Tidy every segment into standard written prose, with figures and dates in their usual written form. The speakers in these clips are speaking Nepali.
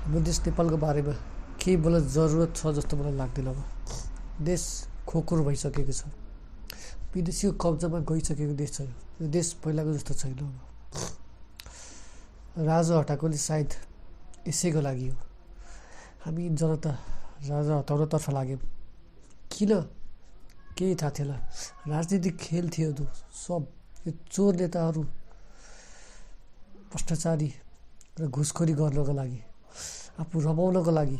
हाम्रो देश नेपालको बारेमा केही बोल्न जरुरत छ जस्तो मलाई लाग्दैन। अब देश खोखोर भइसकेको छ, विदेशीको कब्जामा गइसकेको देश छ। यो देश पहिलाको जस्तो छैन। अब राजा हटाएकोले सायद यसैको लागि हो। हामी जनता राजा हटाउनतर्फ लाग्यौँ। किन? केही थाहा थिएन। राजनीतिक खेल थियो त्यो सब। यो चोर नेताहरू भ्रष्टाचारी र घुसखोरी गर्नको लागि, आफू रमाउनको लागि,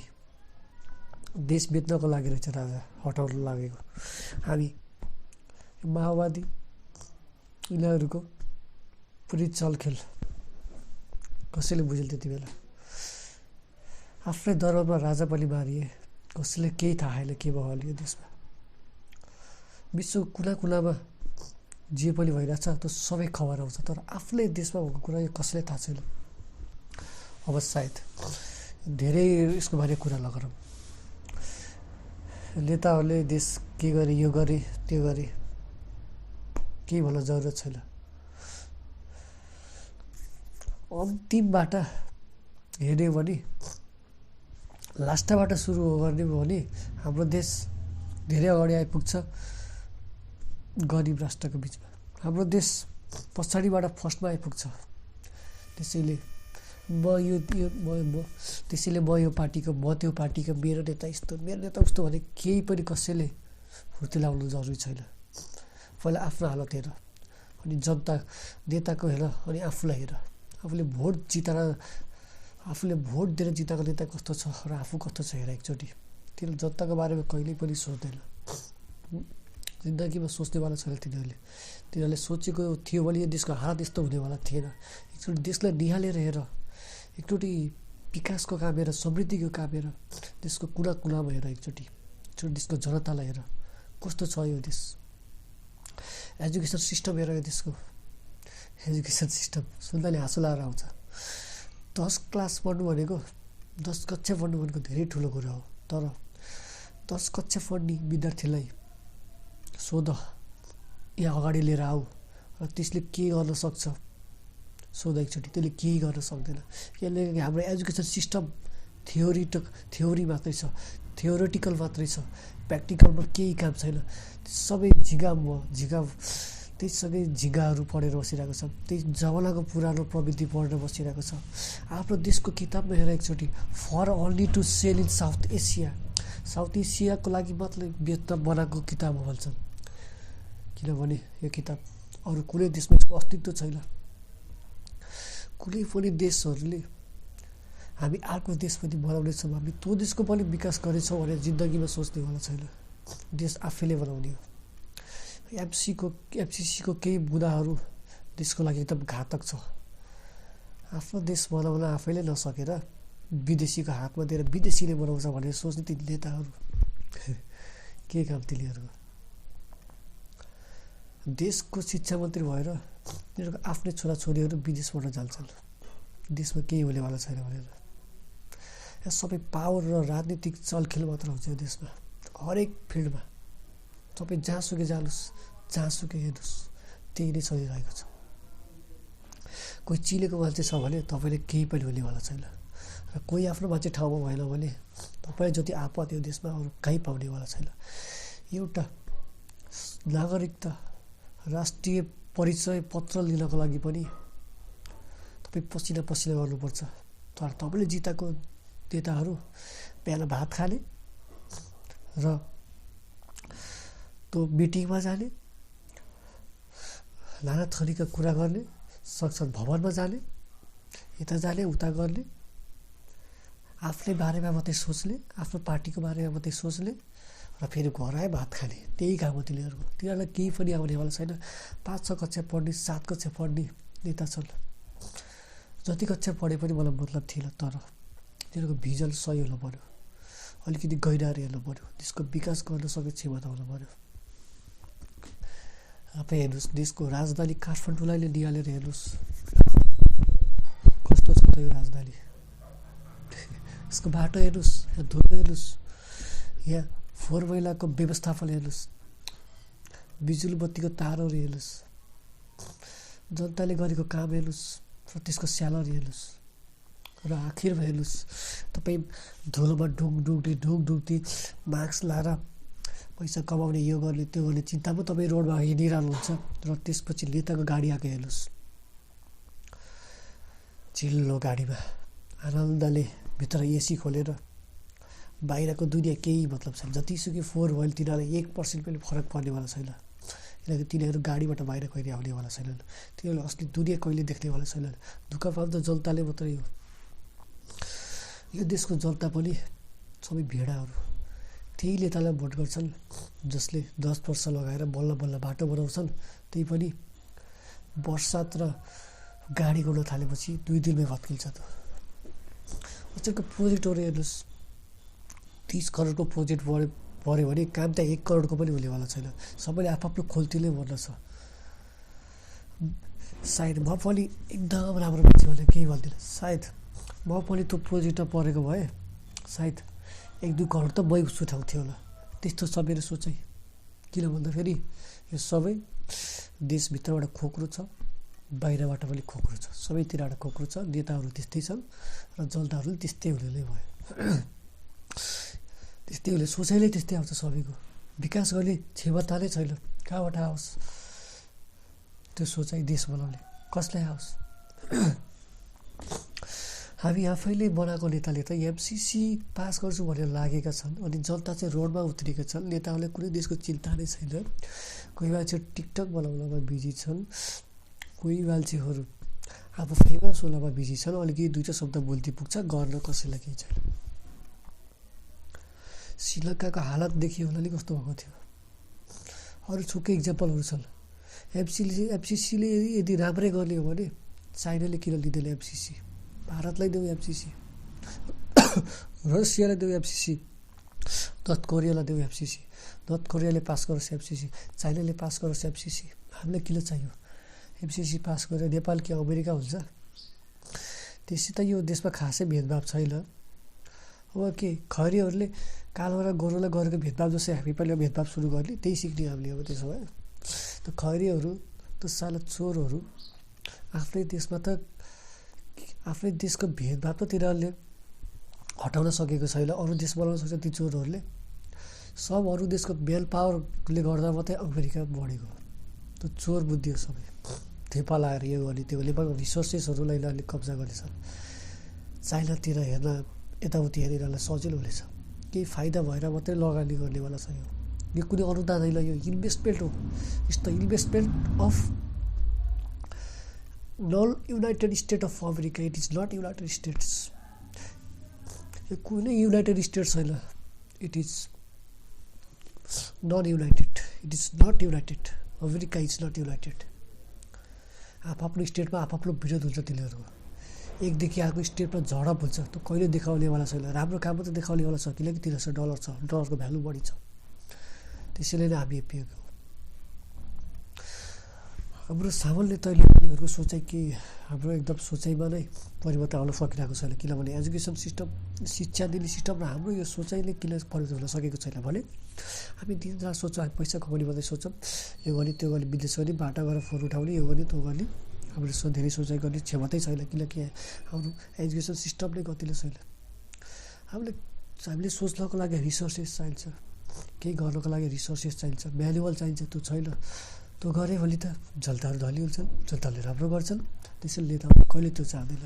देश बेच्नको लागि रहेछ राजा हटाउन लागेको। हामी माओवादी यिनीहरूको पुरै चलखेल कसैले बुझेल त्यति बेला। आफ्नै दरबारमा राजा पनि मारिए, कसैले केही थाहा छैन के भयो यो देशमा। विश्वको कुना कुनामा जे पनि भइरहेछ त्यो सबै खबर आउँछ, तर आफ्नै देशमा भएको कुरा यो कसैलाई थाहा छैन। अब सायद धेरै यसको बारे कुरा नगरौँ। नेताहरूले देश के गरे, यो गरे त्यो गरे, केही भन्न जरुरत छैन। अन्तिमबाट हेर्ने हो भने, लास्टबाट सुरु गर्ने हो भने हाम्रो देश धेरै अगाडि आइपुग्छ गरिब राष्ट्रको बिचमा। हाम्रो देश पछाडिबाट फर्स्टमा आइपुग्छ। त्यसैले त्यसैले म यो पार्टीको, म त्यो पार्टीको, मेरो नेता यस्तो, मेरो नेता उस्तो भने केही पनि कसैले फुर्ती लाउनु जरुरी छैन। पहिला आफ्नो हालत हेर, अनि जनता नेताको हेर, अनि आफूलाई हेर। आफूले भोट दिएर जिताएको नेता कस्तो छ र आफू कस्तो छ हेर एकचोटि। तिनीहरू जनताको बारेमा कहिल्यै पनि सोच्दैन। जिन्दगीमा सोच्नेवाला छैन तिनीहरूले सोचेको थियो भने यो देशको हालत यस्तो हुनेवाला थिएन। एकचोटि देशलाई निहालेर हेर, एकचोटि विकासको काम हेर, समृद्धिको काम हेर, देशको कुना कुनामा हेर, एकचोटि देशको जनतालाई हेर कस्तो छ यो देश। एजुकेसन सिस्टम हेर, यो देशको एजुकेसन सिस्टम सुन्दाले हाँसो लाएर आउँछ। 10 क्लास पढ्नु भनेको, 10 कक्षा पढ्नु भनेको धेरै ठुलो कुरा हो। तर 10 कक्षा पढ्ने विद्यार्थीलाई सोध, यहाँ अगाडि लिएर आऊ र त्यसले के गर्न सक्छ सोध एकचोटि। त्यसले केही गर्न सक्दैन। यसले हाम्रो एजुकेसन सिस्टम थ्योरी मात्रै छ, थ्योरिटिकल मात्रै छ, प्र्याक्टिकलमा केही काम छैन। सबै त्यससँगै झिँगाहरू पढेर बसिरहेको छ। त्यही जमानाको पुरानो प्रविधि पढेर बसिरहेको छ। आफ्नो देशको किताबमा हेर एकचोटि, for only to sell in South Asia. साउथ एसियाको लागि मात्रै बनाएको किताब हो भन्छन्। किनभने यो किताब अरू कुनै देशमा यसको अस्तित्व छैन। कुनै पनि देशहरूले हामी अर्को देश पनि बनाउनेछौँ, हामी त्यो देशको पनि विकास गर्नेछौँ भने जिन्दगीमा सोच्नेवाला छैन। देश आफैले बनाउने हो। एमसिसीको केही बुँदाहरू देशको लागि एकदम घातक छ। आफ्नो देश बनाउन आफैले नसकेर विदेशीको हातमा दिएर विदेशीले बनाउँछ भनेर सोच्ने ती नेताहरू के काम तिनीहरूको। देशको शिक्षा मन्त्री भएर तिनीहरूको आफ्नै छोराछोरीहरू विदेश पढ्न जान्छन्, देशमा केही हुनेवाला छैन भनेर। यहाँ सबै पावर र राजनीतिक चलखेल मात्र हुन्छ यो देशमा। हरेक फिल्डमा तपाईँ जहाँसुकै जानुहोस्, जहाँसुकै हेर्नुहोस्, त्यही नै चलिरहेको छ। कोही चिनेको मान्छे छ भने तपाईँले केही पनि हुनेवाला छैन, र कोही आफ्नो मान्छे ठाउँमा भएन भने तपाईँ जति आपत यो देशमा अरू कहीँ पाउनेवाला छैन। एउटा नागरिकता, राष्ट्रिय परिचय पत्र लिनको लागि पनि तपाईँ पसिना गर्नुपर्छ। तर तपाईँले जिताएको नेताहरू बिहान भात खाने र त्यो मिटिङमा जाने, नाना थरीका कुरा गर्ने, संसद भवनमा जाने, यता जाने उता गर्ने, आफ्नै बारेमा मात्रै सोच्ने, आफ्नो पार्टीको बारेमा मात्रै सोच्ने र फेरि घर आए भात खाने, त्यही काम हो तिनीहरूको। तिनीहरूलाई केही पनि आउनेवाला छैन। 5-6 कक्षा पढ्ने, 7 कक्षा पढ्ने नेता छन्। जति कक्षा पढे पनि मलाई मतलब थिएन, तर तिनीहरूको भिजन सही हुनु पऱ्यो, अलिकति गहिराएर हेर्नु पऱ्यो, देशको विकास गर्न सक्ने क्षमता हुनु पऱ्यो। तपाईँ हेर्नुहोस्, देशको राजधानी काठमाडौँलाई निहालेर हेर्नुहोस् कस्तो छ त यो राजधानी। यसको बाटो हेर्नुहोस्, यहाँ धुलो हेर्नुहोस्, यहाँ फोहोर मैलाको व्यवस्थापन हेर्नुहोस्, बिजुली बत्तीको तारहरू हेर्नुहोस्, जनताले गरेको काम हेर्नुहोस् र त्यसको स्यालेरी हेर्नुहोस्, र र आखिरमा हेर्नुहोस् तपाईँ धुलोमा ढुकढुक्ती मास्क लाएर पैसा कमाउने यो गर्ने त्यो गर्ने चिन्तामा तपाईँ रोडमा हिँडिरहनुहुन्छ र त्यसपछि नेताको गाडी आएको हेर्नुहोस् चिल्लो गाडीमा आनन्दले भित्र एसी खोलेर बाहिरको दुनियाँ केही मतलब छैन। जतिसुकै फोहोर भयो तिनीहरूलाई 1% पनि फरक पर्नेवाला छैन किनकि तिनीहरू गाडीबाट बाहिर कहिले आउनेवाला छैनन्। तिनीहरूले असली दुनियाँ कहिले देख्नेवाला छैनन्। दुःख पाउँछ जनताले मात्रै हो। यो देशको जनता पनि सबै भेडाहरू त्यही नेतालाई भोट गर्छन् जसले 10 वर्ष लगाएर बल्ल बल्ल बाटो बनाउँछन्। त्यही पनि बर्सात र गाडी गुड्न थालेपछि 2 दिनमै भत्किन्छ। त अचेलको प्रोजेक्टहरू हेर्नुहोस् 30 करोडको प्रोजेक्ट पऱ्यो भने काम त 1 करोडको पनि हुनेवाला छैन। सबैले आफ्नो खोल्तीले भन्नु छ। सायद म पनि एकदम राम्रो मान्छे भने केही भन्दिनँ। सायद म पनि त्यो प्रोजेक्टमा परेको भए सायद 1-2 करोड त मै सुठाउँथ्यो होला। त्यस्तो छ मेरो सोचाइ। किन भन्दाखेरि यो सबै देशभित्रबाट खोक्रो छ, बाहिरबाट पनि खोक्रो छ। सबैतिरबाट खोक्रो छ। नेताहरू त्यस्तै छन् र जनताहरू त्यस्तै हुने भयो। त्यस्तै हुने सोचाइले त्यस्तै आउँछ सबैको। विकास गर्ने क्षमता नै छैन। कहाँबाट आओस् त्यो सोचाइ देश बनाउने? कसलाई आओस्? हामी आफैले बनाएको नेताले त एमसिसी पास गर्छु भनेर लागेका छन् अनि जनता चाहिँ रोडमा उत्रिएका छन्। नेताहरूले कुनै देशको चिन्ता नै छैन। कोही मान्छे टिकटक बनाउनमा बिजी छन्, कोही मान्छेहरू अब फेमस हुनमा बिजी छन्। अलिकति 2 शब्द बोल्दै पुग्छ, गर्न कसैलाई केही छैन। श्रीलङ्काको हालत देखियो होला नि कस्तो भएको थियो। अरू छुट्टै इक्जाम्पलहरू छन्। एमसिसीले यदि राम्रै गर्ने हो भने चाइनाले किन लिँदैन एमसिसी? भारतलाई देऊ एमसिसी, रसियालाई देऊ एमसिसी, नर्थ कोरियालाई देऊ एमसिसी। नर्थ कोरियाले पास गरोस् एमसिसी, चाइनाले पास गरोस् एमसिसी। हामीलाई किन चाहियो एमसिसी पास गरेर? नेपाल कि अमेरिका हुन्छ? त्यसै त यो देशमा खासै भेदभाव छैन। अब के खैरीहरूले कालो र गोरोलाई गरेको भेदभाव जस्तै हामी पनि भेदभाव सुरु गर्ने? त्यही सिक्ने हामीले। अब त्यसो भए त खैरीहरू त साला चोरहरू आफ्नै देशमा त आफ्नै देशको भेदभाव त तिनीहरूले हटाउन सकेको छैन। अरू देश बनाउन सक्छ ती चोरहरूले। सब अरू देशको मेन पावरले गर्दा मात्रै अमेरिका बढेको। त्यो चोर बुद्धि हो सबै। थेपा लगाएर यो गर्ने त्यो नेपालको रिसोर्सेसहरूलाई यिनीहरूले कब्जा गर्नेछन्। चाइनातिर हेर्न यताउति हेरिरहन सजिलो हुनेछ। केही फाइदा भएर मात्रै लगानी गर्नेवाला छ। यो कुनै अनुदान होइन, यो इन्भेस्टमेन्ट हो। It's the investment of non united state of America. It is not United States. यो कुनै युनाइटेड स्टेट्स होइन। It is non united. It is not united. America is not united. आफ्नो स्टेटमा आफ्नो विरोध हुन्छ तिनीहरूको। एकदेखि अर्को स्टेटमा झडप हुन्छ। त्यो कहिले देखाउनेवाला छैन। राम्रो काम त देखाउनेवाला छ किनकि तिनीहरूसँग डलर छ, डलरको भ्यालु बढी छ। त्यसैले नै हामी पिएको। हाम्रो सामान्य तैलीहरूको सोचाइ के हाम्रो एकदम सोचाइमा नै परिवर्तन आउन सकिरहेको छैन। किनभने एजुकेसन सिस्टम, शिक्षा दिने सिस्टम र हाम्रो यो सोचाइले किन परिवर्तन हुन सकेको छैन भने हामी दिनरात सोच्छौँ, हामी पैसा कमाउने मात्रै सोच्छौँ। यो गर्ने त्यो गर्ने, विदेश गर्ने, बाटा गरेर फोन उठाउने, यो गर्ने त्यो गर्ने। हाम्रो धेरै सोचाइ गर्ने क्षमतै छैन किनकि हाम्रो एजुकेसन सिस्टम नै गतिलो छैन। हामीले सोच्नको लागि रिसोर्सेस चाहिन्छ। केही गर्नको लागि रिसोर्सेस चाहिन्छ, म्यानुअल चाहिन्छ। त्यो छैन। त्यो गऱ्यो भने त जनताहरू धनी हुन्छन्, जनताले राम्रो गर्छन्। त्यसैले नेताहरूले कहिले त्यो चाहँदैन।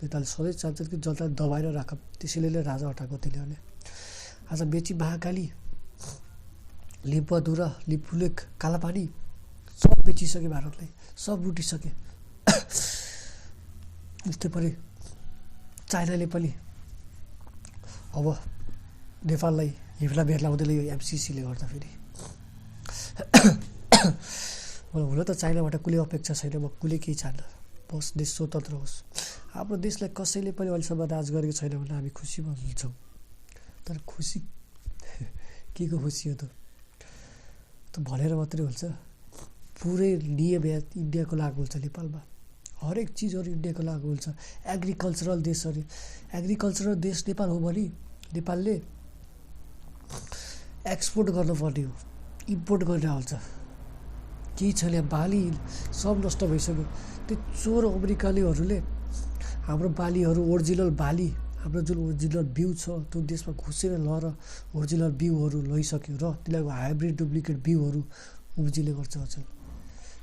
नेताले सधैँ चाहन्छन् कि जनताले दबाएर राख। त्यसैले नै राजा हटाएको तिनीहरूले। आज मेची महाकाली, लिम्बुदुरा, लिम्बुलेक, कालापानी सब बेचिसके भारतले, सब लुटिसके। जस्तै पनि चाइनाले पनि अब नेपाललाई हिप्ला बेर्ला हुँदैन यो एमसिसीले गर्दा। फेरि हुन त चाइनाबाट कुनै अपेक्षा छैन। म कुनै केही चाहन्न। बस देश स्वतन्त्र होस्। हाम्रो देशलाई कसैले पनि अहिलेसम्म राज गरेको छैन भने हामी खुसी हुन्छौँ। तर खुसी के को खुसी हो त? भनेर मात्रै हुन्छ? पुरै नियम इन्डियाको लागु हुन्छ नेपालमा। हरेक चिजहरू इन्डियाको लागु हुन्छ। एग्रिकल्चरल देश नेपाल हो भने नेपालले एक्सपोर्ट गर्नुपर्ने हो, इम्पोर्ट गरेर आउँछ। केही छैन। बाली सब नष्ट भइसक्यो। त्यो चोर अमेरिकालीहरूले हाम्रो बालीहरू ओरिजिनल बाली, हाम्रो जुन ओरिजिनल बिउ छ त्यो देशमा घुसेर लएर ओरिजिनल बिउहरू लैसक्यो र तिनीहरूको हाइब्रिड डुप्लिकेट बिउहरू उब्जिने गर्छ अचेल।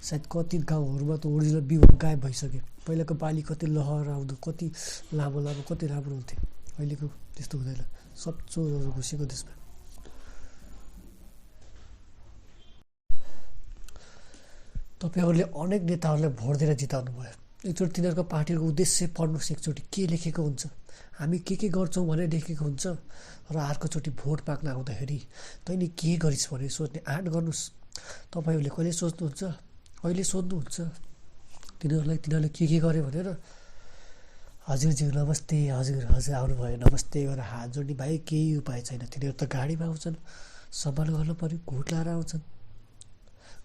सायद कति गाउँहरूमा त ओरिजिनल बिउहरू गायब भइसक्यो। पहिलाको बाली कति लहर आउँदो, कति लामो लामो, कति राम्रो हुन्थ्यो। अहिलेको त्यस्तो हुँदैन, सब चोरहरू घुसेको देशमा। तपाईँहरूले अनेक नेताहरूलाई भोट दिएर जिताउनु भयो। एकचोटि तिनीहरूको पार्टीको उद्देश्य पढ्नुहोस्, एकचोटि के लेखेको हुन्छ, हामी के गर्छौँ भनेर लेखेको हुन्छ। र अर्कोचोटि भोट माग्न आउँदाखेरि तैँले के गरिस् भनेर सोध्ने आँट गर्नुहोस्। तपाईँहरूले कहिले सोच्नुहुन्छ, अहिले सोध्नुहुन्छ तिनीहरूले के गर्यो भनेर? हजुरज्यू नमस्ते, हजुर आउनुभयो, नमस्ते गरेर हात जोड्ने बाहेक केही उपाय छैन। तिनीहरू त गाडीमा आउँछन्, सम्मान गर्नु पऱ्यो, घुट लाएर आउँछन्,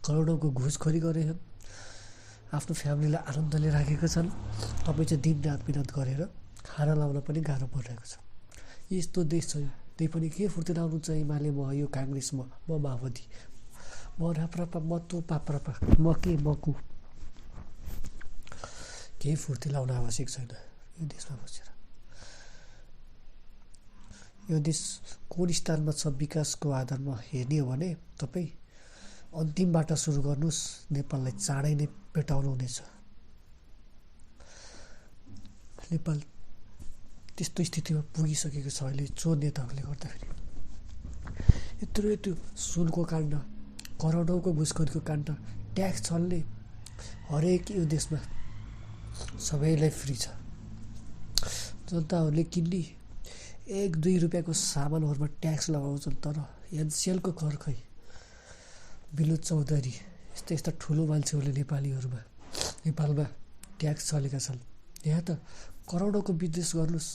करोडौँको घुसखोरी गरेछन्, आफ्नो फ्यामिलीलाई आनन्दले राखेका छन्। तपाईँ चाहिँ दिनरात मिहिनेत गरेर खाना लाउन पनि गाह्रो परिरहेको छ। यस्तो देश छ। त्यही पनि के फुर्ती लाउनुहुन्छ? एमाले म, यो काङ्ग्रेस म माओवादी, म राप्रपा, म तँ पाप्रपा, म के म कु, केही फुर्ती लाउन आवश्यक छैन यो देशमा बसेर। यो देश कुन स्थानमा छ विकासको आधारमा हेर्ने हो भने तपाईँ अन्तिमबाट सुरु गर्नुहोस्, नेपाललाई चाँडै नै भेटाउनु हुनेछ। नेपाल त्यस्तो स्थितिमा पुगिसकेको छ अहिले चोर नेताहरूले गर्दाखेरि। यत्रो सुनको काण्ड, करोडौँको घुसखोरीको काण्ड, ट्याक्स छल्ने, हरेक यो देशमा सबैलाई फ्री छ। जनताहरूले किन्ने 1-2 रुपियाँको सामानहरूमा ट्याक्स लगाउँछन्, तर एनसिएलको कर खै। विनोद चौधरी यस्ता ठुलो मान्छेहरूले नेपालमा ट्याक्स चलेका छन्। यहाँ त करोडौँको बिजनेस गर्नुहोस्,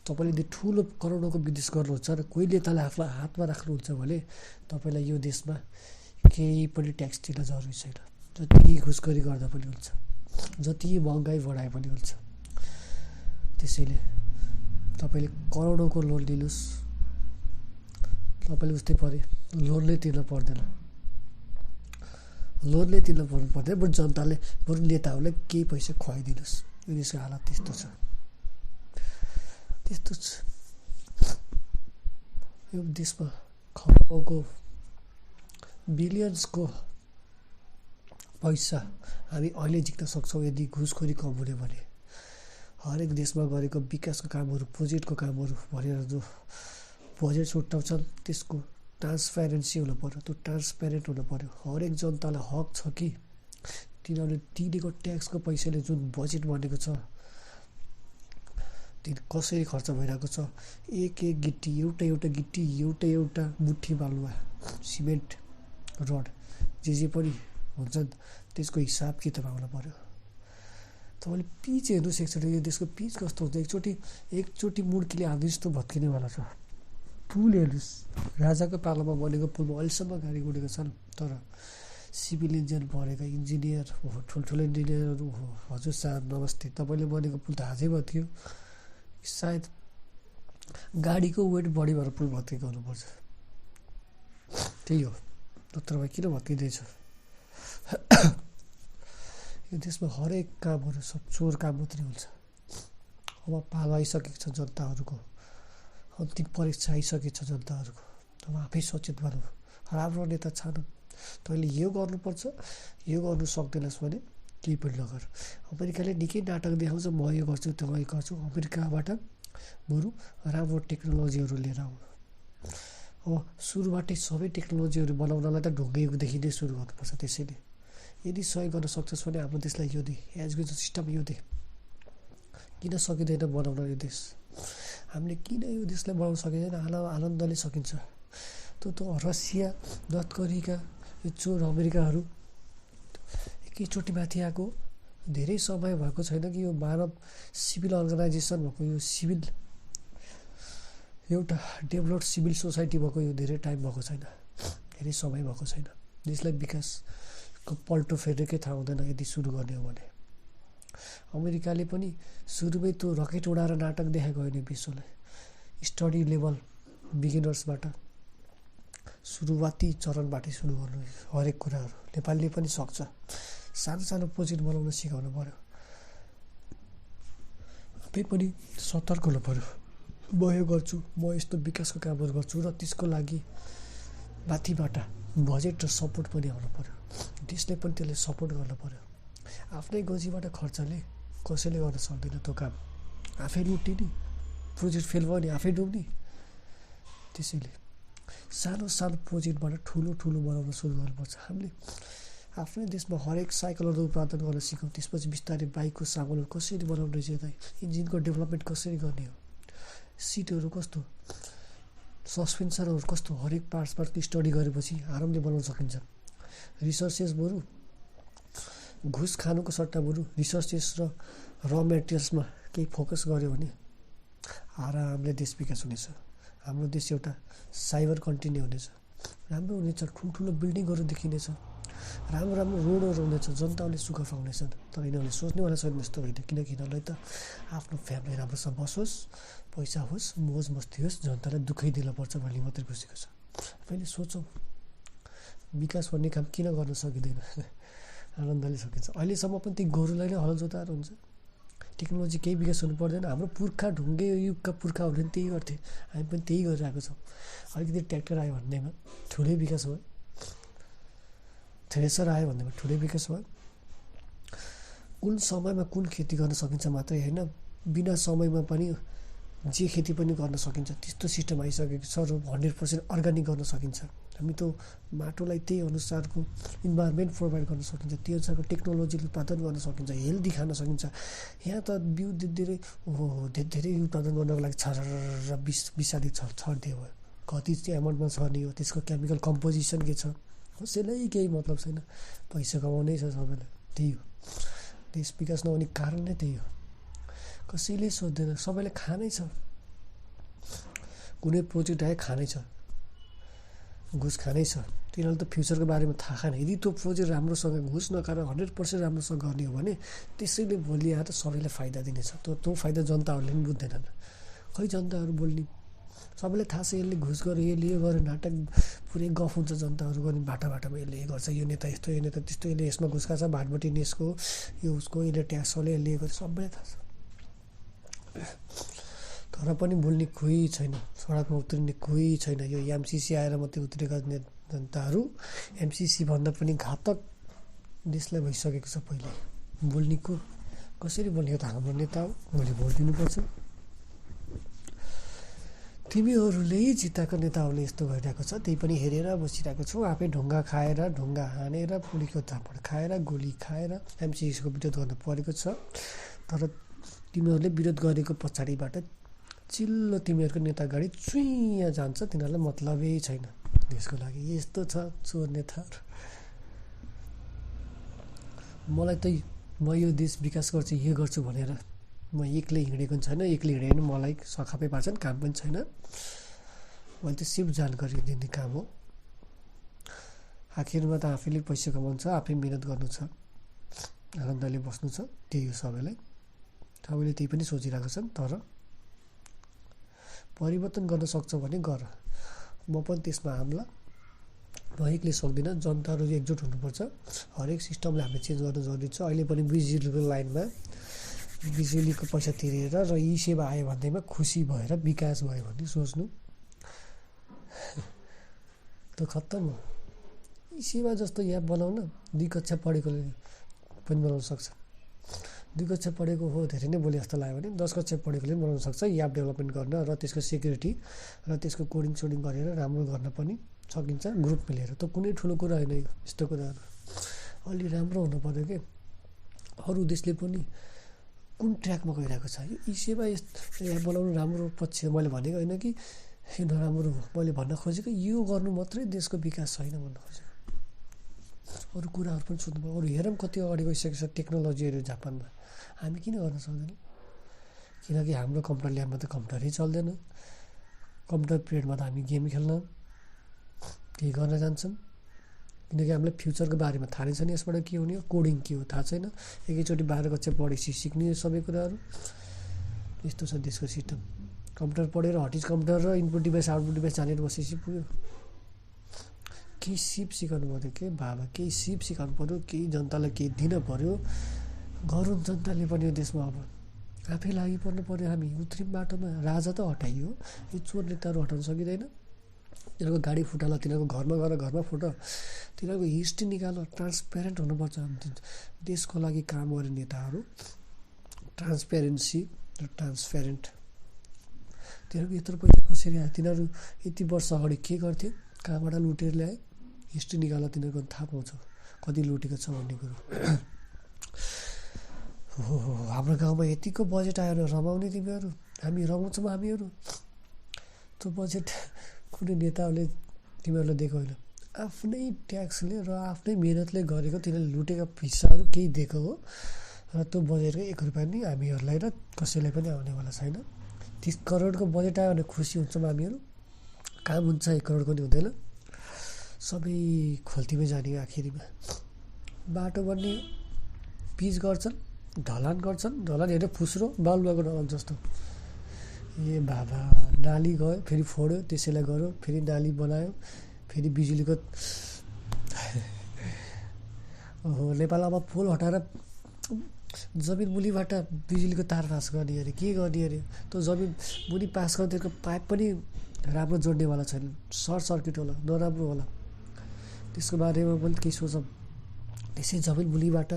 तपाईँले ठुलो करोडौँको बिजनेस गर्नुहुन्छ र कोही नेताले आफूलाई हातमा राख्नुहुन्छ भने तपाईँलाई यो देशमा केही पनि ट्याक्स तिर्न जरुरी छैन। जति घुसखोरी गर्दा पनि हुन्छ, जति महँगाई बढाए पनि हुन्छ। त्यसैले तपाईँले करोडौँको लोन लिनुहोस्, तपाईँले उस्तै परे लोनले तिर्न पर्दैन, बरु जनताले, बरु नेताहरूलाई केही पैसा खुवाइदिनुहोस्। यो देशको हालत त्यस्तो छ। यो देशमा खरबौँको बिलियन्सको पैसा हामी अहिले जित्न सक्छौँ यदि घुसखोरी कम हुने भने। हरेक देशमा गरेको विकासको कामहरू, प्रोजेक्टको कामहरू भनेर जो बजेट छुट्याउँछन् त्यसको ट्रान्सप्यारेन्सी हुनु पऱ्यो, त्यो ट्रान्सप्यारेन्ट हुनु पऱ्यो। हरेक जनतालाई हक छ कि तिनीहरूले तिनेको ट्याक्सको पैसाले जुन बजेट बनेको छ त्यो कसरी खर्च भइरहेको छ। एक गिट्टी, एउटा गिट्टी, एउटा मुठी बालुवा, सिमेन्ट, रड, जे पनि हुन्छन् त्यसको हिसाब किताब आउनु पऱ्यो। तपाईँले पिच हेर्नुहोस् एकचोटि, यो देशको पिच कस्तो हुन्छ। एकचोटि मुड्कीले हाल्दै जस्तो भत्किनेवाला छ। पुल हेर्नुहोस्, राजाको पालामा बनेको पुलमा अहिलेसम्म गाडी गुडेको छन्, तर सिभिल इन्जिनियर पढेका इन्जिनियर, ठुल्ठुलो इन्जिनियरहरू, हजुर साहब नमस्ते, तपाईँले बनेको पुल त आजै भत्कियो। सायद गाडीको वेट बढी भएर पुल भत्केको हुनुपर्छ, त्यही हो, नत्र भए किन भत्किँदैछ। यो देशमा हरेक कामहरू सब चोर काम मात्रै हुन्छ। अब पालो आइसकेको छ जनताहरूको, अन्तिम परीक्षा आइसकेको छ जनताहरूको। तब आफै सचेत बन्नु, राम्रो नेता छान। तैँले यो गर्नुपर्छ, यो गर्नु सक्दैनस् भने केही पनि नगर। अमेरिकाले निकै नाटक देखाउँछ, म यो गर्छु त्यो गर्छु। अमेरिकाबाट बरु राम्रो टेक्नोलोजीहरू लिएर आउनु। अब सुरुबाटै सबै टेक्नोलोजीहरू बनाउनलाई त ढुङ्गैदेखि नै सुरु गर्नुपर्छ। त्यसैले यदि सहयोग गर्न सक्छस् भने हाम्रो देशलाई यो दे, एजुकेसन सिस्टम यो दे। किन सकिँदैन बनाउन यो देश? हामीले किन यो देशलाई बनाउन सकिँदैन? आनन्दले सकिन्छ। त रसिया, नर्थ कोरिया, यो चोर अमेरिकाहरू एकैचोटि माथि आएको धेरै समय भएको छैन कि यो मानव सिभिल अर्गनाइजेसन भएको, यो सिभिल एउटा डेभलप्ड सिभिल सोसाइटी भएको यो धेरै टाइम भएको छैन, धेरै समय भएको छैन। देशलाई विकासको पल्टो फेर्नेकै थाहा हुँदैन यदि सुरु गर्ने हो भने। अमेरिकाले पनि सुरुमै त्यो रकेट उडाएर नाटक देखाएको होइन विश्वलाई। स्टडी लेभल बिगिनर्सबाट, सुरुवाती चरणबाटै सुरु गर्नु हरेक कुराहरू। नेपालले पनि सक्छ, सानो सानो प्रोजेक्ट बनाउन सिकाउनु पऱ्यो। आफै पनि सतर्क हुनु पऱ्यो। म यो गर्छु, म यस्तो विकासको कामहरू गर्छु र त्यसको लागि माथिबाट बजेट र सपोर्ट पनि आउनु पऱ्यो। देशले पनि त्यसले सपोर्ट गर्नु पऱ्यो। आफ्नै गोजीबाट खर्चले कसैले गर्न सक्दैन त्यो काम। आफै लुटिने, प्रोजेक्ट फेल भयो भने आफै डुब्ने। त्यसैले सानो सानो प्रोजेक्टबाट ठुलो ठुलो बनाउन सुरु गर्नुपर्छ। हामीले आफ्नै देशमा हरेक साइकलहरू उत्पादन गर्न सिकौँ। त्यसपछि बिस्तारै बाइकको सामानहरू कसरी बनाउने रहेछ त, इन्जिनको डेभलपमेन्ट कसरी गर्ने हो, सिटहरू कस्तो, सस्पेन्सनहरू कस्तो, हरेक पार्ट्सबाट स्टडी गरेपछि आरामले बनाउन सकिन्छ। रिसर्चेस बरु घुस खानुको सट्टा बरु रिसर्चेस र र मेटेरियल्समा केही फोकस गऱ्यो भने आरामले देश विकास हुनेछ। हाम्रो देश एउटा साइबर कन्ट्री नै हुनेछ। राम्रो हुनेछ, ठुल्ठुलो बिल्डिङहरू देखिनेछ, राम्रो राम्रो रोडहरू हुनेछ, जनताले सुख पाउनेछन्। तर यिनीहरूले सोच्नेवाला छैन त्यस्तो होइन। किनकि यिनीहरूलाई त आफ्नो फ्यामिली राम्रोसँग बसोस्, पैसा होस्, मोज मस्ती होस्, जनतालाई दुःखै दिनुपर्छ भन्ने मात्रै बुझेको छ। पहिले सोचौँ विकास भन्ने काम किन गर्न सकिँदैन। आनन्दले सकिन्छ। अहिलेसम्म पनि ती गोरुलाई नै हल जोताएर हुन्छ। टेक्नोलोजी केही विकास हुनु पर्दैन। हाम्रो पुर्खा ढुङ्गे युगका पुर्खाहरूले पनि त्यही गर्थे, हामी पनि त्यही गरिरहेको छौँ। अलिकति ट्र्याक्टर आयो भन्दैमा ठुलै विकास भयो, थ्रेसर आयो भन्दैमा ठुलै विकास भयो। कुन समयमा कुन खेती गर्न सकिन्छ मात्रै होइन, बिना समयमा पनि जे खेती पनि गर्न सकिन्छ त्यस्तो सिस्टम आइसकेको छ र 100% अर्ग्यानिक गर्न सकिन्छ। हामी त माटोलाई त्यही अनुसारको इन्भाइरोमेन्ट प्रोभाइड गर्न सकिन्छ, त्यही अनुसारको टेक्नोलोजीले उत्पादन गर्न सकिन्छ, हेल्दी खान सकिन्छ। यहाँ त बिउ धेरै धेरै उत्पादन गर्नको लागि छर विषादी छरिदियो भयो। कति चाहिँ एमाउन्टमा छर्ने हो, त्यसको केमिकल कम्पोजिसन के छ, कसैलाई केही मतलब छैन। पैसा कमाउनै छ सबैलाई, त्यही हो। देश विकास नहुने कारण नै त्यही हो। कसैले सोध्दैन, सबैले खानै छ। कुनै प्रोजेक्ट आयो खानै छ, घुस खानै छ। तिनीहरूले त फ्युचरको बारेमा थाहा छैन। यदि त्यो प्रोजेक्ट राम्रोसँग घुस नखाएर 100% राम्रोसँग गर्ने हो भने त्यसैले भोलि आएर सबैलाई फाइदा दिनेछ। त्यो फाइदा जनताहरूले पनि बुझ्दैनन्। खै जनताहरू बोल्ने, सबैलाई थाहा छ यसले घुस गर्यो, यसले यो गर्यो, नाटक पुरै गफ हुन्छ जनताहरू गर्ने। बाटामा यसले यो गर्छ, यो नेता यस्तो, यो नेता त्यस्तो, यसले यसमा घुस खान्छ, भाटबटी नेसको यो उसको, यसले ट्याक्स हो, यसले यो गर्छ, सबैलाई थाहा छ। तर पनि बोल्ने कोही छैन, सडकमा उत्रिने कोही छैन। यो एमसिसी आएर मात्रै उत्रेका जनताहरू एमसिसी भन्दा पनि घातक देशलाई भइसकेको छ। पहिले बोल्ने को, कसरी बोल्ने, यो त हाम्रो नेता हो, मैले भोट दिनुपर्छ। तिमीहरूले जिताएको नेताहरूले यस्तो गरिरहेको छ, त्यही पनि हेरेर बसिरहेको छु। आफै ढुङ्गा खाएर, ढुङ्गा हानेर, पुलिसको झापड खाएर, गोली खाएर एमसिसीको विरोध गर्न परेको छ। तर तिमीहरूले विरोध गरेको पछाडिबाट चिल्लो तिमीहरूको नेता गाडी चुइया जान्छ। तिनीहरूलाई मतलबै छैन देशको लागि। यस्तो छ चोर नेताहरू। मलाई त म यो देश विकास गर्छु, यो गर्छु भनेर म एक्लै हिँडेको छैन। एक्लै हिँडेँ भने मलाई सखापै पार्छन्, काम पनि छैन। मैले त सिर्फ जानकारी दिने काम हो। आखिरमा त आफैले पैसा कमाउनु छ, आफै मिहिनेत गर्नु छ, आनन्दले बस्नु छ, त्यही हो सबैलाई। सबैले त्यही पनि सोचिरहेको छन्। तर परिवर्तन गर्न सक्छ भने गर। म पनि त्यसमा हाम्ला। म एक्लै सक्दिनँ, जनताहरू एकजुट हुनुपर्छ। हरेक सिस्टमलाई हामीले चेन्ज गर्न जरुरी छ। अहिले पनि बिजुलीको लाइनमा बिजुलीको पैसा तिरेर र यी सेवा आयो भन्दैमा खुसी भएर विकास भयो भने सोच्नु त खत्तम हो। यी सेवा जस्तो एप बनाउन 2 कक्षा पढेकोले पनि बनाउन सक्छ। 2 कक्षा पढेको हो धेरै नै बोले जस्तो लाग्यो भने 10 कक्षा पढेकोले पनि बनाउन सक्छ। एप डेभलपमेन्ट गर्न र त्यसको सेक्युरिटी र त्यसको कोडिङ गरेर राम्रो गर्न पनि सकिन्छ ग्रुप मिलेर। त कुनै ठुलो कुरा होइन यस्तो कुराहरू। अलि राम्रो हुनु पर्यो कि अरू देशले पनि कुन ट्र्याकमा गइरहेको छ। यी सेवा एप बनाउनु राम्रो पक्ष मैले भनेको होइन कि नराम्रो हो। मैले भन्न खोजेको यो गर्नु मात्रै देशको विकास छैन भन्न खोजेको। अरू कुराहरू पनि सोध्नु। अरू हेरौँ कति अगाडि गइसकेको छ टेक्नोलोजीहरू जापानमा, हामी किन गर्न सक्दैनौँ? किनकि हाम्रो कम्प्युटर ल्याबमा त कम्प्युटरै चल्दैन। कम्प्युटर पिरियडमा त हामी गेम खेल्न केही गर्न जान्छौँ। किनकि हामीलाई फ्युचरको बारेमा थाहा नै छैन, यसबाट के हुने हो, कोडिङ के हो थाहा छैन। एकैचोटि 12 कक्षा पढेपछि सिक्ने सबै कुराहरू। यस्तो छ देशको सिस्टम। कम्प्युटर पढेर हटिज कम्प्युटर र इनपुट डिभाइस आउटपुट डिभाइस जानेर बसेपछि पुग्यो। केही सिप सिकाउनु पऱ्यो के बाबा, केही सिप सिकाउनु पऱ्यो, केही जनतालाई केही दिन पऱ्यो। गरौँ जनताले पनि यो देशमा अब आफै लागि पर्नु पऱ्यो। हामी उत्रिम बाटोमा राजा त हटाइयो, यो चोर नेताहरू हटाउन सकिँदैन। तिनीहरूको गाडी फुटाल, तिनीहरूको घरमा गएर घरमा फुट, तिनीहरूको हिस्ट्री निकाल। ट्रान्सप्यारेन्ट हुनुपर्छ देशको लागि काम गर्ने नेताहरू। ट्रान्सप्यारेन्सी र ट्रान्सप्यारेन्ट। तिनीहरूको यत्रो पैसा कसरी आयो, तिनीहरू यति वर्ष अगाडि के गर्थे, कहाँबाट लुटेर ल्याए, हिस्ट्री निकाल, तिनीहरूको थाहा पाउँछ कति लुटेको छ भन्ने कुरो। हो हाम्रो गाउँमा यतिको बजेट आयो भने रमाउने तिमीहरू, हामी रमाउँछौँ हामीहरू। त्यो बजेट कुनै नेताहरूले तिमीहरूलाई दिएको होइन, आफ्नै ट्याक्सले र आफ्नै मिहिनेतले गरेको, तिनीहरूले लुटेका पैसाहरू केही दिएको हो। र त्यो बजेटको 1 रुपियाँ नि हामीहरूलाई र कसैलाई पनि आउनेवाला छैन। 30 करोडको बजेट आयो भने खुसी हुन्छौँ हामीहरू, काम हुन्छ 1 करोडको नि हुँदैन, सबै खोल्तीमै जाने आखिरीमा। बाटो बन्ने पिच गर्छन्, ढलान गर्छन्, ढलान हेरेर फुस्रो बालुवाको ढलान जस्तो। ए बाबा, नाली गयो फेरि फोड्यो, त्यसैलाई गऱ्यो, फेरि नाली बनायो, फेरि बिजुलीको ओहो नेपालमा अब पोल हटाएर जमिन मुनिबाट बिजुलीको तार पास गर्ने अरे, के गर्ने अरे। त्यो जमिन मुनि पास गर्नेको पाइप पनि राम्रो जोड्नेवाला छैन, सर्ट सर्किट होला, नराम्रो होला। त्यसको बारेमा पनि केही सोचौँ। त्यसै जमिन मुनिबाट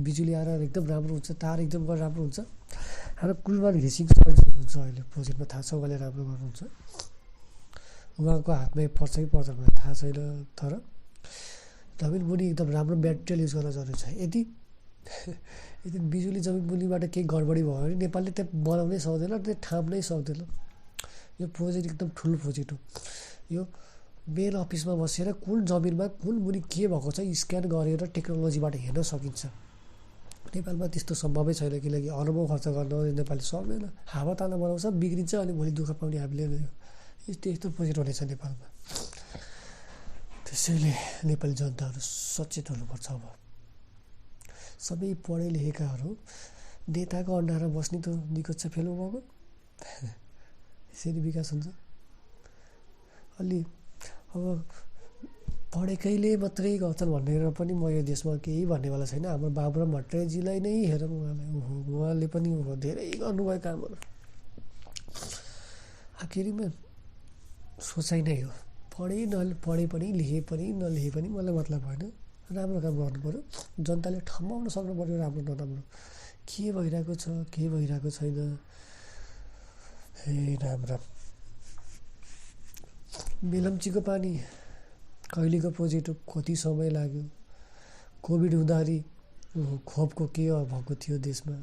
बिजुली आएर एकदम राम्रो हुन्छ, तार एकदम राम्रो हुन्छ। हाम्रो कुलमान घिसिङ सरजी हुनुहुन्छ अहिले प्रोजेक्टमा, थाहा छ उहाँले राम्रो गर्नुहुन्छ। उहाँको हातमा पर्छ कि पर्दैन मलाई थाहा छैन, तर जमिन मुनि एकदम राम्रो मेटेरियल युज गर्न जरुरी छ। यदि बिजुली जमिन मुनिबाट केही गडबडी भयो भने नेपालले त्यहाँ बनाउनै सक्दैन, त्यो थाम्नै सक्दैन। यो प्रोजेक्ट एकदम ठुलो प्रोजेक्ट हो। यो मेन अफिसमा बसेर कुन जमिनमा कुन मुनि के भएको छ स्क्यान गरेर टेक्नोलोजीबाट हेर्न सकिन्छ। नेपालमा त्यस्तो सम्भवै छैन, किनकि अरबौँ खर्च गर्न नेपालले सक्दैन। हावा ताना बनाउँछ, बिग्रिन्छ, अनि भोलि दुःख पाउने हामीले यस्तो प्रोजेक्ट हुनेछ नेपालमा। त्यसैले नेपाली जनताहरू सचेत हुनुपर्छ। अब सबै पढे लेखेकाहरू नेताको अन्डारमा बस्ने त निकट फेलो भएको, यसरी विकास हुन्छ। अलि अब पढेकैले मात्रै गर्छन् भनेर पनि म यो देशमा केही भन्नेवाला छैन। हाम्रो बाबुराम भट्टराईजीलाई नै हेरौँ, उहाँले पनि धेरै गर्नुभयो कामहरू। आखिरीमा सोचाइ नै हो, पढे पनि लेखे पनि नलेखे पनि मलाई मतलब भएन, राम्रो काम गर्नु पऱ्यो। जनताले ठम्माउन सक्नु पऱ्यो राम्रो नराम्रो, के भइरहेको छ के भइरहेको छैन। हे राम राम। मेलम्चीको पानी कहिलेको प्रोजेक्ट हो, कति समय लाग्यो। कोभिड हुँदाखेरि खोपको के भएको थियो देशमा,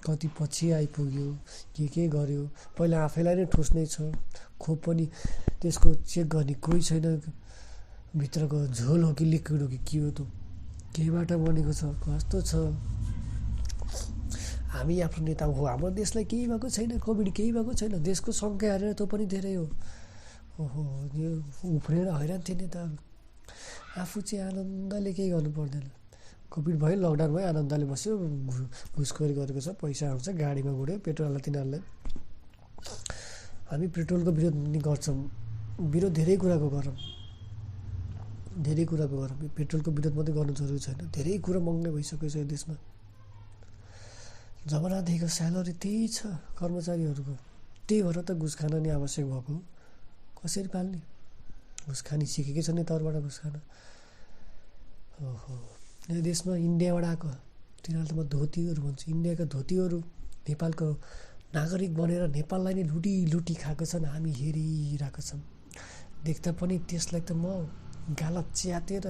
कति पछि आइपुग्यो, के गर्यो। पहिला आफैलाई नै ठोस्नै छ, खोप पनि त्यसको चेक गर्ने कोही छैन, भित्रको झोल हो कि लिक्विड हो कि के हो, त केहीबाट बनेको छ, कस्तो छ। हामी आफ्नो नेता हो, हाम्रो देशलाई केही भएको छैन, कोभिड केही भएको छैन, देशको सङ्ख्या हेरेर त्यो पनि धेरै हो। ओहो, यो उफ्रेर हैरान थिए नेताहरू। आफू चाहिँ आनन्दले केही गर्नु पर्दैन। कोभिड भयो, लकडाउन भयो, आनन्दले बस्यो, घुसखोरी गरेको छ, पैसा आउँछ, गाडीमा गुड्यो, पेट्रोल हाल्यो तिनीहरूलाई। हामी पेट्रोलको विरोध नि गर्छौँ, विरोध धेरै कुराको गरौँ, पेट्रोलको विरोध मात्रै गर्नु जरुरी छैन। धेरै कुरा महँगै भइसकेको छ यो देशमा। जमानादेखिको स्यालेरी त्यही छ कर्मचारीहरूको, त्यही भएर त घुस खान नि आवश्यक भएको। कसरी पाल्ने, घुस खानी सिकेकै छ नेताहरूबाट घुस खान। ओहो, यो देशमा इन्डियाबाट आएको तिनीहरूले त म धोतीहरू भन्छु, इन्डियाका धोतीहरू नेपालको नागरिक बनेर नेपाललाई नै लुटी खाएको छन्। हामी हेरिरहेको छौँ, देख्दा पनि त्यसलाई त म गाला च्यातेर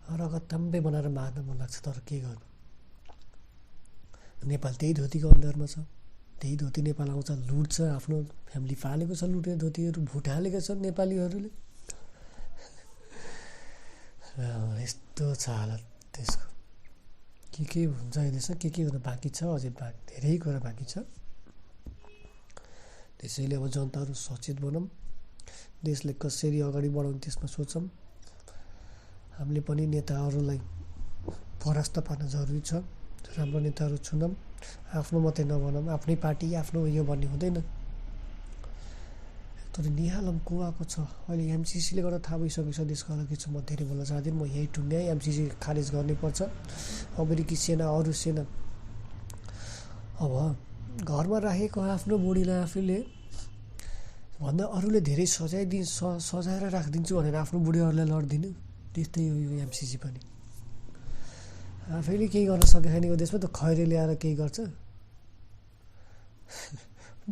रगतम्बे बनाएर मार्न मन लाग्छ। तर के गर्नु, नेपाल त्यही धोतीको अन्डरमा छ, त्यही धोती नेपाल आउँछ, लुट्छ, आफ्नो फ्यामिली पालेको छ, लुटेर धोतीहरू भुट हालेका छन् नेपालीहरूले। यस्तो छ हालत त्यसको। के हुन्छ यो देशमा, के हुन बाँकी छ, अझै धेरै कुरा बाँकी छ। त्यसैले अब जनताहरू सचेत बनौँ, देशले कसरी अगाडि बढाउँ त्यसमा सोचौँ। हामीले पनि नेताहरूलाई परास्त पार्न जरुरी छ। राम्रो नेताहरू चुनौँ, आफ्नो मात्रै नबनाऊँ, आफ्नै पार्टी आफ्नो यो भन्ने हुँदैन। तर निहालौँ को आएको छ। अहिले एमसिसीले गर्दा थाहा भइसकेको छ देशको हालत के छ। म धेरै बोल्न चाहदिनँ, म यही टुन्याएँ, एमसिसी खारेज गर्नै पर्छ। अमेरिकी सेना, अरू सेना अब घरमा राखेको आफ्नो बुढीलाई आफूले भन्दा अरूले धेरै सजाएर राखिदिन्छु भनेर आफ्नो बुढीहरूलाई लडिदिनु, त्यस्तै हो यो एमसिसी पनि। आफैले केही गर्न सकेको छैन यो देशमा त खैरे ल्याएर केही गर्छ?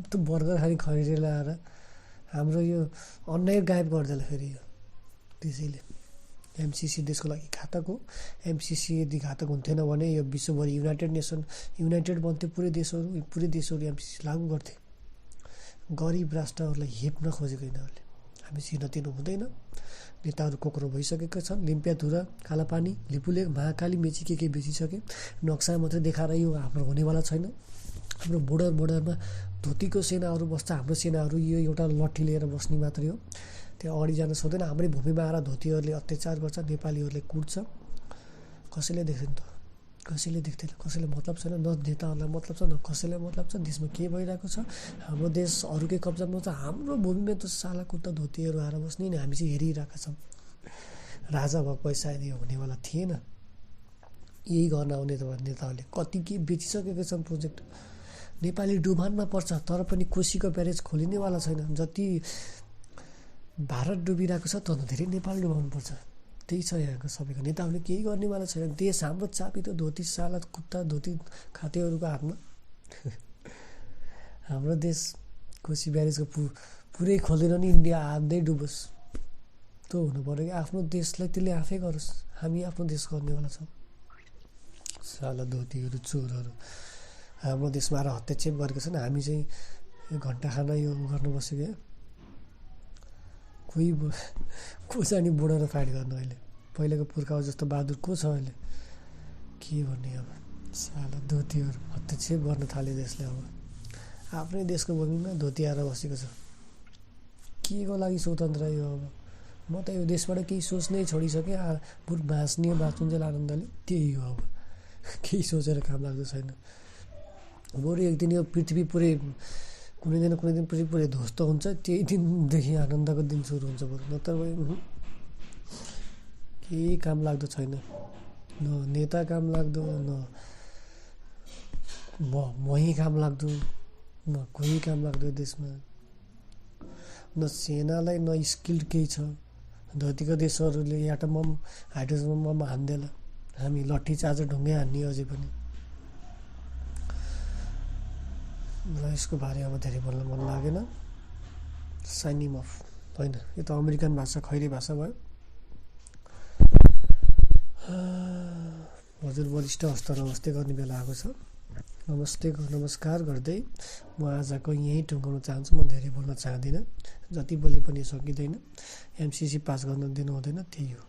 त बर्गर खाने खैरे ल्याएर हाम्रो यो अन्याय गायब गरिदेला फेरि यो। त्यसैले एमसिसी देशको लागि घातक हो। एमसिसी यदि घातक हुन्थेन भने यो विश्वभरि युनाइटेड बन्थ्यो, पुरै देशहरू एमसिसी लागू गर्थे। गरिब राष्ट्रहरूलाई हेप्न खोजेको यिनीहरूले। हामी छिर्न दिनु हुँदैन। नेताहरू कोक्रो भइसकेका छन्। लिम्पियाधुरा, कालापानी, लिपुलेख, महाकाली, मेची के बेचिसके। नक्सा मात्रै देखाएर यो हाम्रो हुनेवाला छैन। हाम्रो बोर्डरमा धोतीको सेनाहरू बस्छ, हाम्रो सेनाहरू यो एउटा लट्ठी लिएर बस्ने मात्रै हो। त्यहाँ अगाडि जान सक्दैन। हाम्रै भूमिमा आएर धोतीहरूले अत्याचार गर्छ, नेपालीहरूले कुट्छ। कसैले देख्दैन त, कसैले देख्दैन, कसैले मतलब छैन। न नेताहरूलाई मतलब छ, न कसैलाई मतलब छ। देशमा के भइरहेको छ? हाम्रो देश अरूकै कब्जामा छ। हाम्रो भूमिमा त साला कुत्ता धोतीहरू आएर बस्ने नि हामी चाहिँ हेरिरहेका छौँ। राजा भएको भए सायद यो हुनेवाला थिएन। यही गर्न आउने नेताहरूले कति के बेचिसकेका छन् प्रोजेक्ट। नेपाली डुबानमा पर्छ तर पनि कोसीको ब्यारेज खोलिनेवाला छैन। जति भारत डुबिरहेको छ त धेरै नेपाल डुबाउनुपर्छ। त्यही छ यहाँको सबैको। नेताहरूले केही गर्नेवाला छैन। देश हाम्रो चाबी त धोती साला कुत्ता धोती खातेहरूको हातमा। हाम्रो देश कोसी ब्यारेजको पुरै खोल्दैन नि इन्डिया हाल्दै डुबोस्। त्यो हुनु पऱ्यो कि आफ्नो देशलाई त्यसले आफै गरोस्। हामी आफ्नो देश गर्नेवाला छौँ। साला धोतीहरू चोरहरू हाम्रो देशमा आएर हस्तक्षेप गरेको छन्। हामी चाहिँ घन्टा खाना यो गर्न बसेको। को जाने बुढो फाइट गर्नु अहिले? पहिलाको पुर्खाहरू जस्तो बहादुर को छ अहिले? के भन्ने अब। साला धोतीहरू हस्तक्षेप गर्न थाले देशले। अब आफ्नै देशको भूमिमा धोती आएर बसेको छ। के को लागि स्वतन्त्र यो? अब म त यो देशबाट केही सोच्नै छोडिसकेँ। बाँच्नुन्जेल आनन्दले त्यही हो। अब केही सोचेर काम लाग्दो छैन। बरु एक दिन यो पृथ्वी पुरै कुनै दिन पुरै ध्वस्त हुन्छ। त्यही दिनदेखि आनन्दको दिन सुरु हुन्छ बरु। नत्र केही काम लाग्दो छैन। न नेता काम लाग्दो, न मही काम लाग्दो, न कोही काम लाग्दो देशमा। न सेनालाई न स्किल्ड केही छ। धरतीको देशहरूले एटम बम, हाइड्रोजन बम हान्देला। हामी लट्ठी चार्ज ढुङ्गे हान्ने अझै पनि। मलाई यसको बारेमा धेरै बोल्न मन लागेन। साइनिङ अफ होइन, यो त अमेरिकन भाषा खैरे भाषा भयो। हजुर वरिष्ठ हस्त नमस्ते गर्ने बेला आएको छ। नमस्कार गर्दै म आजको यहीँ टुङ्गाउन चाहन्छु। म धेरै बोल्न चाहदिनँ। जति बोले पनि सकिँदैन। एमसिसी पास गर्न दिनु हुँदैन, त्यही हो।